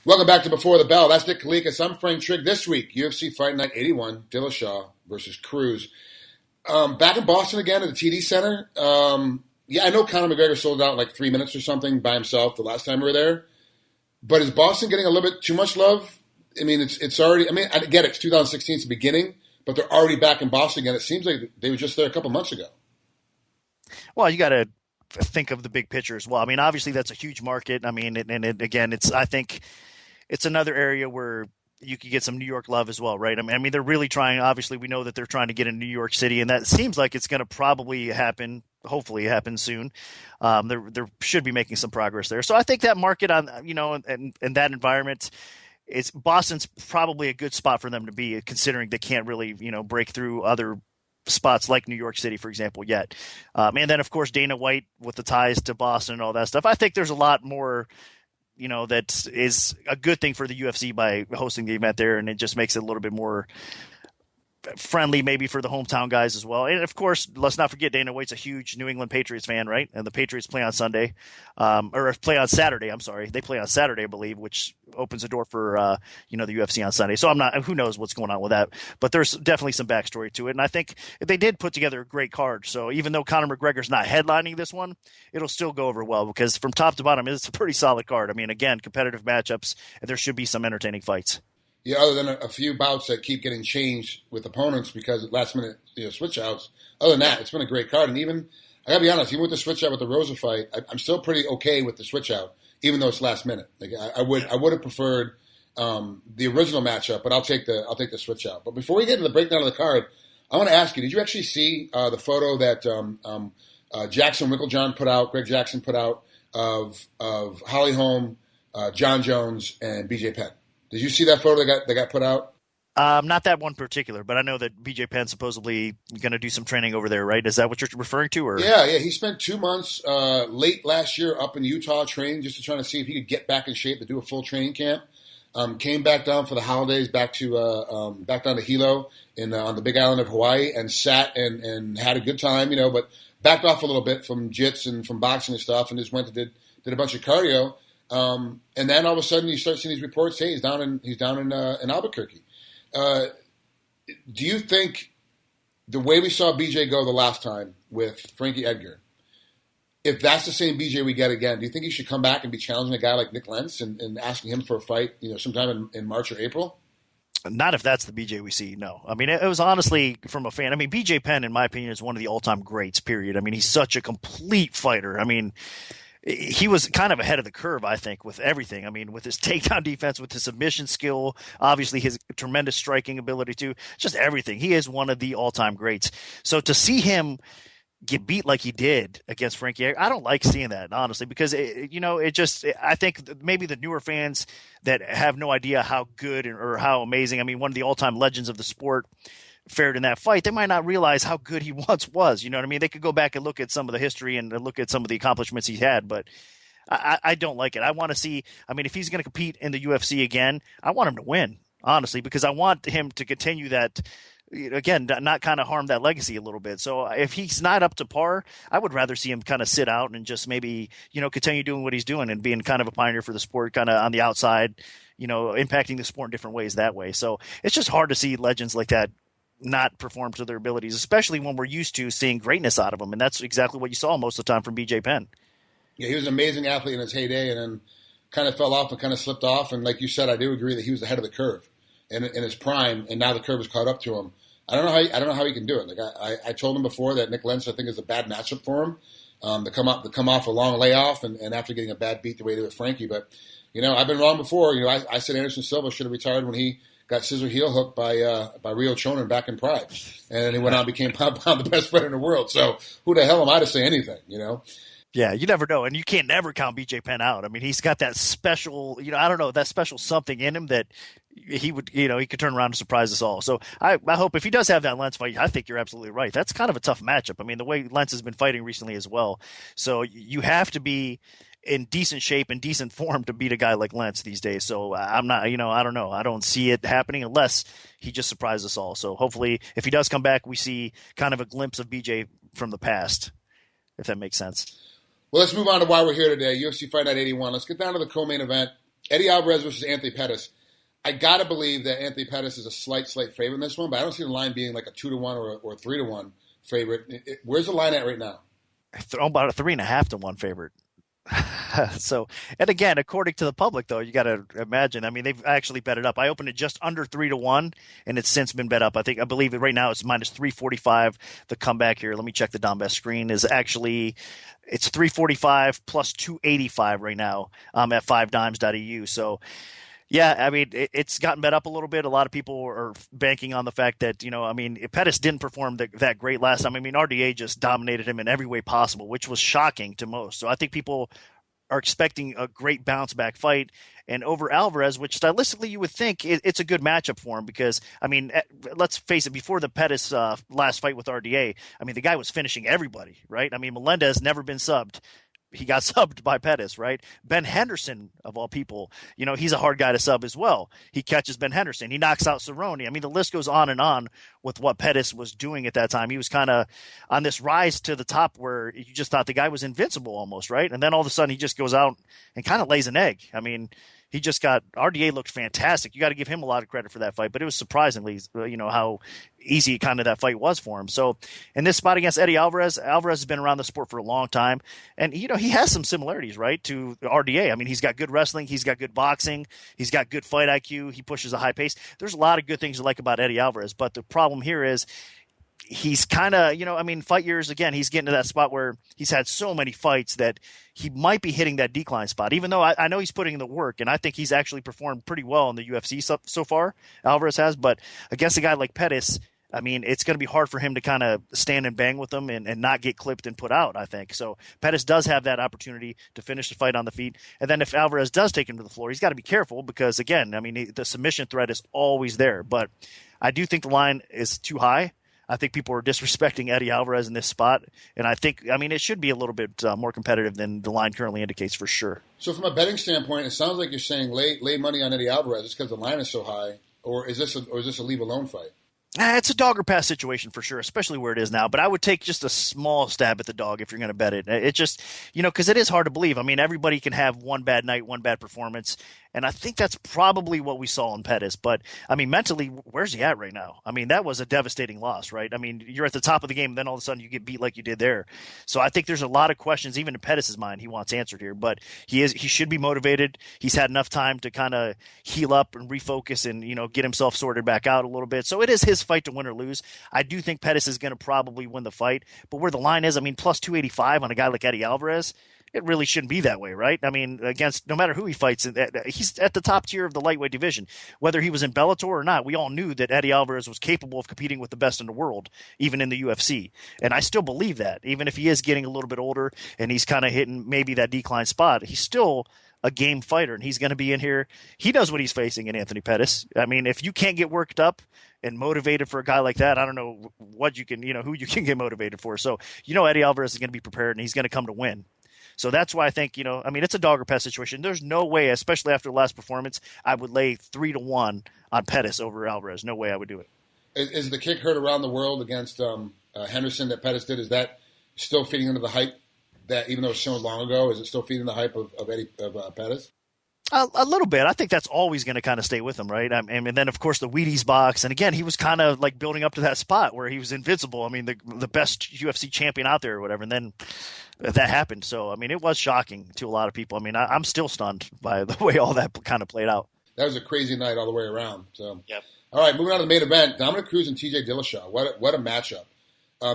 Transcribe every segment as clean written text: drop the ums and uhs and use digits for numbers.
Welcome back to Before the Bell. That's Nick Kalikas. I'm Frank Trigg. This week, UFC Fight Night 81, Dillashaw versus Cruz. Back in Boston again at the TD Center. I know Conor McGregor sold out in like 3 minutes or something by himself the last time we were there. But is Boston getting a little bit too much love? I mean, it's already. I mean, I get it. It's 2016, it's the beginning, but they're already back in Boston again. It seems like they were just there a couple months ago. Well, you got to think of the big picture as well. I mean, obviously that's a huge market. I mean, I think it's another area where you could get some New York love as well, right? I mean, they're really trying. Obviously, we know that they're trying to get in New York City, and that seems like it's going to probably happen. Hopefully, it happens soon. They should be making some progress there. So I think that market and that environment, Boston's probably a good spot for them to be, considering they can't really break through other spots like New York City, for example, yet. And then, of course, Dana White with the ties to Boston and all that stuff. I think there's a lot more. That is a good thing for the UFC by hosting the event there, and it just makes it a little bit more friendly maybe for the hometown guys as well. And of course, let's not forget Dana White's a huge New England Patriots fan, right? And the Patriots play on Sunday, or play on Saturday. I'm sorry. They play on Saturday, I believe, which opens the door for, the UFC on Sunday. So who knows what's going on with that, but there's definitely some backstory to it. And I think they did put together a great card. So even though Conor McGregor's not headlining this one, it'll still go over well because from top to bottom, it's a pretty solid card. I mean, again, competitive matchups, and there should be some entertaining fights. Yeah, other than a few bouts that keep getting changed with opponents because of last minute switch outs. Other than that, it's been a great card. And even, I gotta be honest, even with the switch out with the Rosa fight, I'm still pretty okay with the switch out, even though it's last minute. Like I would have preferred the original matchup, but I'll take the switch out. But before we get into the breakdown of the card, I want to ask you: did you actually see the photo that Jackson Winklejohn put out, Greg Jackson put out of Holly Holm, John Jones, and BJ Penn? Did you see that photo that got put out? Not that one particular, but I know that BJ Penn's supposedly going to do some training over there, right? Is that what you're referring to? Or Yeah. He spent 2 months late last year up in Utah training just to try to see if he could get back in shape to do a full training camp. Came back down for the holidays, back down to Hilo on the Big Island of Hawaii, and sat and had a good time, but backed off a little bit from jits and from boxing and stuff, and just went and did a bunch of cardio. And then all of a sudden you start seeing these reports. Hey, he's down in Albuquerque. Do you think the way we saw BJ go the last time with Frankie Edgar, if that's the same BJ we get again, do you think he should come back and be challenging a guy like Nick Lentz and asking him for a fight, sometime in March or April? Not if that's the BJ we see, no. I mean, it was honestly from a fan. I mean, BJ Penn, in my opinion, is one of the all-time greats, period. I mean, he's such a complete fighter. I mean, he was kind of ahead of the curve, I think, with everything. I mean, with his takedown defense, with his submission skill, obviously his tremendous striking ability too, just everything. He is one of the all-time greats. So to see him get beat like he did against Frankie, I don't like seeing that, honestly, because I think maybe the newer fans that have no idea how good or how amazing, I mean, one of the all-time legends of the sport fared in that fight, they might not realize how good he once was. You know what I mean? They could go back and look at some of the history and look at some of the accomplishments he had, but I don't like it. I want to see, I mean, if he's going to compete in the UFC again, I want him to win, honestly, because I want him to continue that, again, not kind of harm that legacy a little bit. So if he's not up to par, I would rather see him kind of sit out and just maybe, continue doing what he's doing and being kind of a pioneer for the sport, kind of on the outside, impacting the sport in different ways that way. So it's just hard to see legends like that not perform to their abilities, especially when we're used to seeing greatness out of them. And that's exactly what you saw most of the time from BJ Penn. Yeah, he was an amazing athlete in his heyday and then kind of fell off and kind of slipped off. And like you said, I do agree that he was ahead of the curve in his prime, and now the curve has caught up to him. I don't know how he can do it. Like I told him before that Nick Lentz, I think, is a bad matchup for him to come off a long layoff and after getting a bad beat the way he did with Frankie. But I've been wrong before. I said Anderson Silva should have retired when he got scissor heel hooked by Rio Chonen back in Pride, and then he went on and became the best fighter in the world. So who the hell am I to say anything? Yeah, you never know, and you can't never count BJ Penn out. I mean, he's got that special, I don't know, that special something in him that he would, he could turn around and surprise us all. So I hope if he does have that Lentz fight, I think you're absolutely right. That's kind of a tough matchup. I mean, the way Lentz has been fighting recently as well. So you have to be in decent shape and decent form to beat a guy like Lentz these days. So I'm not, I don't know. I don't see it happening unless he just surprises us all. So hopefully if he does come back, we see kind of a glimpse of BJ from the past, if that makes sense. Well, let's move on to why we're here today. UFC Fight Night 81. Let's get down to the co-main event. Eddie Alvarez versus Anthony Pettis. I gotta believe that Anthony Pettis is a slight favorite in this one, but I don't see the line being like a 2-1 or a 3-1 favorite. Where's the line at right now? About a 3.5 to 1 favorite. So, and again, according to the public, though, you got to imagine. I mean, they've actually bet it up. I opened it just under 3-1, and it's since been bet up. I believe it right now it's minus 345. The comeback here, let me check the Donbest screen, is actually it's 345 plus 285 right now at 5dimes.eu. So, yeah, I mean, it's gotten bet up a little bit. A lot of people are banking on the fact that, I mean, Pettis didn't perform that great last time. I mean, RDA just dominated him in every way possible, which was shocking to most. So I think people are expecting a great bounce back fight. And over Alvarez, which stylistically you would think it's a good matchup for him because, I mean, let's face it, before the Pettis last fight with RDA, I mean, the guy was finishing everybody, right? I mean, Melendez never been subbed. He got subbed by Pettis, right? Ben Henderson, of all people, he's a hard guy to sub as well. He catches Ben Henderson. He knocks out Cerrone. I mean, the list goes on and on with what Pettis was doing at that time. He was kind of on this rise to the top where you just thought the guy was invincible almost, right? And then all of a sudden he just goes out and kind of lays an egg. I mean, he just RDA looked fantastic. You got to give him a lot of credit for that fight, but it was surprisingly, how easy kind of that fight was for him. So in this spot against Eddie Alvarez has been around the sport for a long time. And, he has some similarities, right, to RDA. I mean, he's got good wrestling. He's got good boxing. He's got good fight IQ. He pushes a high pace. There's a lot of good things to like about Eddie Alvarez, but the problem here is he's kind of, fight years, again, he's getting to that spot where he's had so many fights that he might be hitting that decline spot, even though I know he's putting in the work, and I think he's actually performed pretty well in the UFC so far, Alvarez has, but against a guy like Pettis, I mean, it's going to be hard for him to kind of stand and bang with them and not get clipped and put out, I think. So Pettis does have that opportunity to finish the fight on the feet. And then if Alvarez does take him to the floor, he's got to be careful because, again, I mean, the submission threat is always there. But I do think the line is too high. I think people are disrespecting Eddie Alvarez in this spot. And I think, it should be a little bit more competitive than the line currently indicates for sure. So from a betting standpoint, it sounds like you're saying lay money on Eddie Alvarez just because the line is so high. Or is this a leave alone fight? It's a dog or pass situation for sure, especially where it is now. But I would take just a small stab at the dog if you're going to bet it. It just, because it is hard to believe. I mean, everybody can have one bad night, one bad performance. And I think that's probably what we saw in Pettis. But, mentally, where's he at right now? I mean, that was a devastating loss, right? I mean, you're at the top of the game, and then all of a sudden you get beat like you did there. So I think there's a lot of questions, even in Pettis' mind, he wants answered here. But he should be motivated. He's had enough time to kind of heal up and refocus and, get himself sorted back out a little bit. So it is his fight to win or lose. I do think Pettis is going to probably win the fight. But where the line is, plus 285 on a guy like Eddie Alvarez, it really shouldn't be that way, right? I mean, against no matter who he fights, he's at the top tier of the lightweight division. Whether he was in Bellator or not, we all knew that Eddie Alvarez was capable of competing with the best in the world, even in the UFC. And I still believe that, even if he is getting a little bit older and he's kind of hitting maybe that decline spot, he's still a game fighter, and he's going to be in here. He knows what he's facing in Anthony Pettis. I mean, if you can't get worked up and motivated for a guy like that, I don't know what you can, who you can get motivated for. So, Eddie Alvarez is going to be prepared, and he's going to come to win. So that's why I think, it's a dog or pass situation. There's no way, especially after the last performance, I would lay 3-1 on Pettis over Alvarez. No way I would do it. Is the kick heard around the world against Henderson that Pettis did? Is that still feeding into the hype that, even though it was shown long ago, is it still feeding the hype of Pettis? A little bit. I think that's always going to kind of stay with him, right? And then, of course, the Wheaties box. And again, he was kind of like building up to that spot where he was invincible. I mean, the best UFC champion out there or whatever. And then that happened. So, it was shocking to a lot of people. I'm still stunned by the way all that kind of played out. That was a crazy night all the way around. So, yep. All right, moving on to the main event, Dominic Cruz and TJ Dillashaw. What a matchup.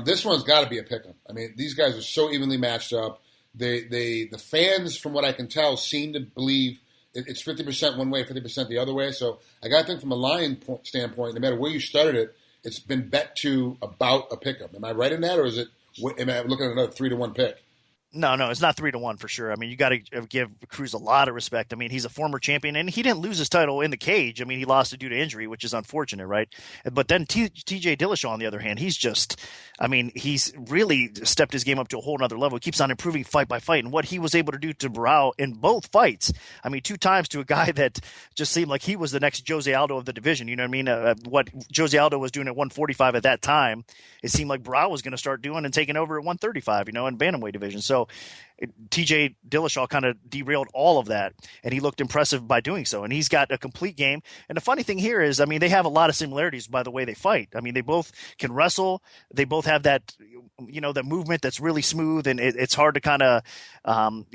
This one's got to be a pick'em. These guys are so evenly matched up. The fans, from what I can tell, seem to believe it's 50% one way, 50% the other way. So I got to think from a line standpoint, no matter where you started it, it's been bet to about a pick'em. Am I right in that, or am I looking at another 3-1 pick? No, it's not 3-1 for sure. You got to give Cruz a lot of respect. He's a former champion, and he didn't lose his title in the cage. He lost it due to injury, which is unfortunate, right? But then TJ Dillashaw, on the other hand, he's just, he's really stepped his game up to a whole nother level. He keeps on improving fight by fight, and what he was able to do to Barao in both fights. 2 times to a guy that just seemed like he was the next Jose Aldo of the division. You know what I mean? What Jose Aldo was doing at 145 at that time, it seemed like Barao was going to start doing and taking over at 135, in bantamweight division. So TJ Dillashaw kind of derailed all of that, and he looked impressive by doing so. And he's got a complete game. And the funny thing here is, I mean, they have a lot of similarities by the way they fight. I mean, they both can wrestle. They both have that, the movement that's really smooth, and it's hard to kind of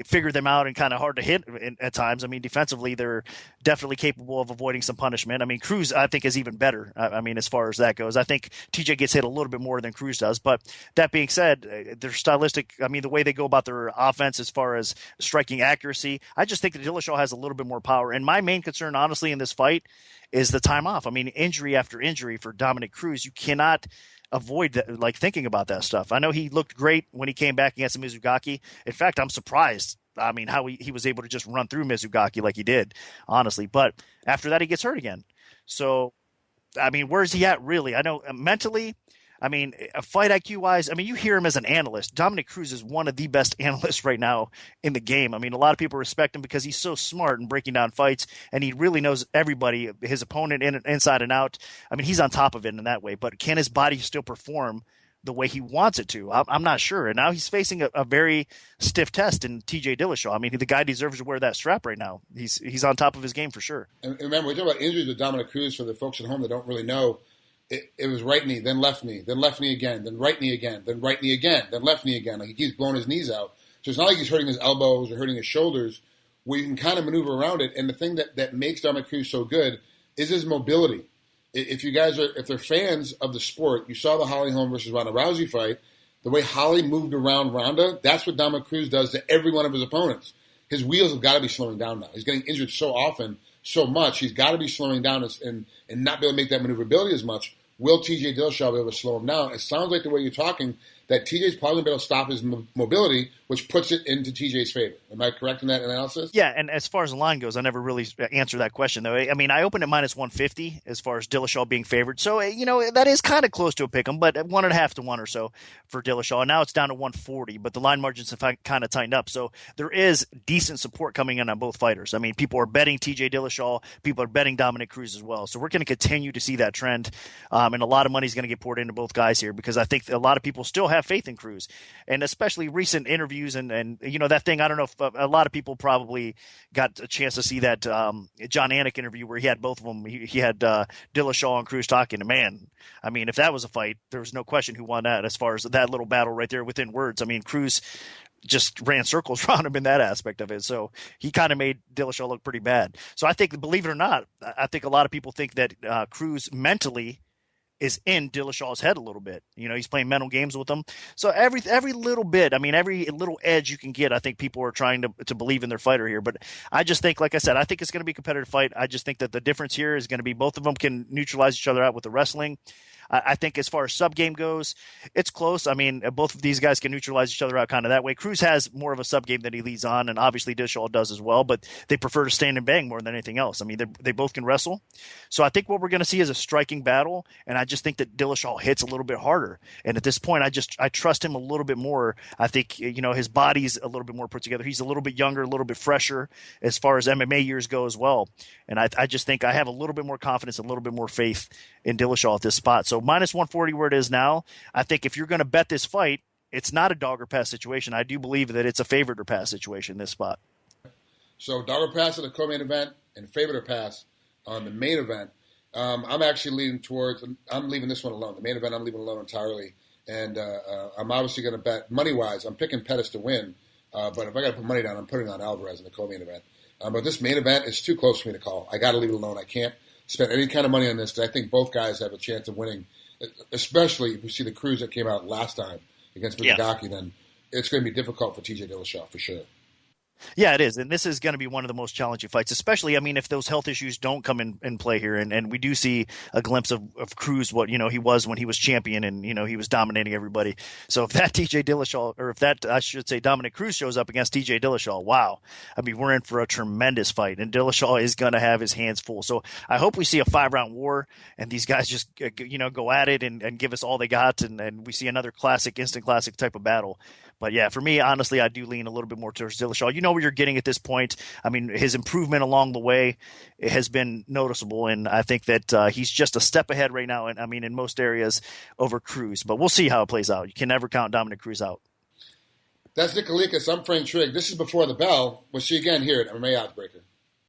figure them out and kind of hard to hit at times. I mean, defensively, they're definitely capable of avoiding some punishment. I mean, Cruz, I think, is even better. I mean, as far as that goes, I think TJ gets hit a little bit more than Cruz does. But that being said, their stylistic, I mean, the way they go about their offense as far as striking accuracy, I just think that Dillashaw has a little bit more power. And my main concern, honestly, in this fight is the time off. I mean, injury after injury for Dominic Cruz, you cannot avoid that, like thinking about that stuff. I know he looked great when he came back against Mizugaki. In fact, I'm surprised. I mean, how he was able to just run through Mizugaki like he did, honestly. But after that, he gets hurt again. So, I mean, where's he at really? I know mentally, I mean, fight IQ wise, I mean, you hear him as an analyst. Dominic Cruz is one of the best analysts right now in the game. I mean, a lot of people respect him because he's so smart in breaking down fights, and he really knows everybody, his opponent inside and out. I mean, he's on top of it in that way. But can his body still perform the way he wants it to? I'm not sure. And now he's facing a very stiff test in TJ Dillashaw. I mean, the guy deserves to wear that strap right now. He's on top of his game for sure. And remember, we're talking about injuries with Dominic Cruz. For the folks at home that don't really know, it was right knee, then left knee again, then right knee again, then right knee again, then left knee again. Like, he keeps blowing his knees out. So it's not like he's hurting his elbows or hurting his shoulders, where you can kind of maneuver around it. And the thing that makes Dominic Cruz so good is his mobility. If they're fans of the sport, you saw the Holly Holm versus Ronda Rousey fight. The way Holly moved around Ronda, that's what Dominic Cruz does to every one of his opponents. His wheels have got to be slowing down now. He's getting injured so often, so much. He's got to be slowing down and not be able to make that maneuverability as much. Will TJ Dillashaw be able to slow him down? It sounds like the way you're talking that TJ's probably going to be able to stop his mobility, which puts it into TJ's favor. Am I correct in that analysis? Yeah, and as far as the line goes, I never really answered that question, though. I mean, I opened at minus 150 as far as Dillashaw being favored. So, that is kind of close to a pick 'em, but 1.5 to 1 or so for Dillashaw. And now it's down to 140, but the line margins have kind of tightened up. So there is decent support coming in on both fighters. I mean, people are betting TJ Dillashaw. People are betting Dominic Cruz as well. So we're going to continue to see that trend. And a lot of money is going to get poured into both guys here because I think a lot of people still have faith in Cruz. And especially recent interviews and that thing, I don't know if a lot of people probably got a chance to see that John Anik interview where he had both of them. He had Dillashaw and Cruz talking. And man, I mean, if that was a fight, there was no question who won that as far as that little battle right there within words. I mean, Cruz just ran circles around him in that aspect of it. So he kind of made Dillashaw look pretty bad. So I think, believe it or not, I think a lot of people think that Cruz mentally is in Dillashaw's head a little bit. He's playing mental games with them. So every little bit, I mean, every little edge you can get, I think people are trying to believe in their fighter here. But I just think, like I said, I think it's going to be a competitive fight. I just think that the difference here is going to be both of them can neutralize each other out with the wrestling. I think as far as sub game goes, it's close. I mean, both of these guys can neutralize each other out kind of that way. Cruz has more of a sub game that he leads on, and obviously Dillashaw does as well, but they prefer to stand and bang more than anything else. I mean, they both can wrestle. So I think what we're going to see is a striking battle, and I just think that Dillashaw hits a little bit harder. And at this point, I trust him a little bit more. I think, his body's a little bit more put together. He's a little bit younger, a little bit fresher as far as MMA years go as well. And I just think I have a little bit more confidence, a little bit more faith in Dillashaw at this spot. So minus 140 where it is now, I think if you're going to bet this fight, it's not a dog or pass situation. I do believe that it's a favorite or pass situation in this spot. So dog or pass at the co-main event and favorite or pass on the main event. I'm actually leaning towards – I'm leaving this one alone. The main event I'm leaving alone entirely. And I'm obviously going to bet money-wise. I'm picking Pettis to win. But if I got to put money down, I'm putting on Alvarez in the co-main event. But this main event is too close for me to call. I got to leave it alone. I can't spend any kind of money on this because I think both guys have a chance of winning, especially if you see the Cruz that came out last time against Mizugaki, then it's going to be difficult for TJ Dillashaw for sure. Yeah, it is. And this is going to be one of the most challenging fights, especially, I mean, if those health issues don't come in play here. And we do see a glimpse of Cruz, what, he was when he was champion and, he was dominating everybody. So if that TJ Dillashaw, or if that, I should say, Dominic Cruz shows up against TJ Dillashaw, wow. I mean, we're in for a tremendous fight. And Dillashaw is going to have his hands full. So I hope we see a 5-round war and these guys just, go at it and give us all they got. And we see another instant classic type of battle. But yeah, for me, honestly, I do lean a little bit more towards Dillashaw. You know what you're getting at this point. I mean, his improvement along the way has been noticeable, and I think that he's just a step ahead right now. And I mean, in most areas over Cruz. But we'll see how it plays out. You can never count Dominic Cruz out. That's Nick Kalikas. I'm Frank Trigg. This is Before the Bell. We'll see you again here at MMA Oddsbreaker.